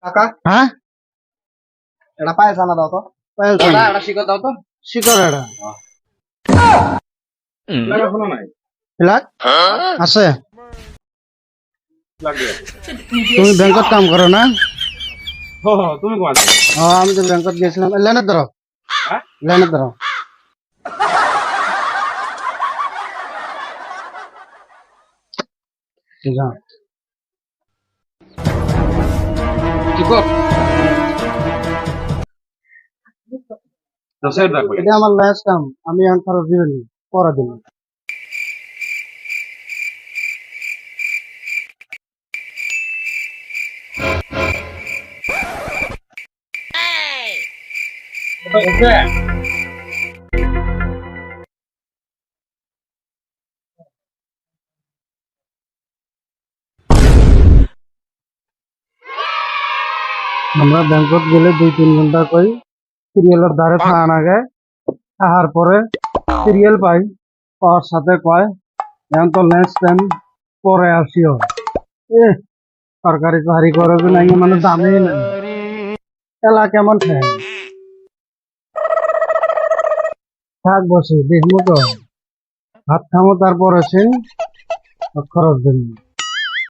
কাকা হ্যাঁ এটা পায়ে জানা দাও তো। পায়েল দাদা এটা শিখর দাও তো। শিকড় এটা লাগা শোনা নাই। ফ্ল্যাগ আছে। লাগবে। তুমি ব্যাংকত কাম করো না? হো হো তুমি কোন আছো? আমি তো ব্যাংকত গেছিলাম। লাইনত ধরো, হ্যাঁ লাইনত ধরো। যাও। শিখর দশের রাখবে। এটা আমার লাস্ট কাম, আমি এখন খরচ দিবেন পরে দিন। ওকে আমরা ব্যাংকত গেলে 2-3 ঘন্টা কই সিরিয়ালের ধারে থাকার আগে আহার পরে সিরিয়াল পাই, পাওয়ার সাথে কয় এখন তো নেক্সট টাইম পরে আসিও। এ সরকারি চাকরি করে যে নাই মানে দামই নাই। এলা কেমন ঠেক থাক বসে দেখবো তো, ভাত খামো তারপর আছেন খরচ দিন।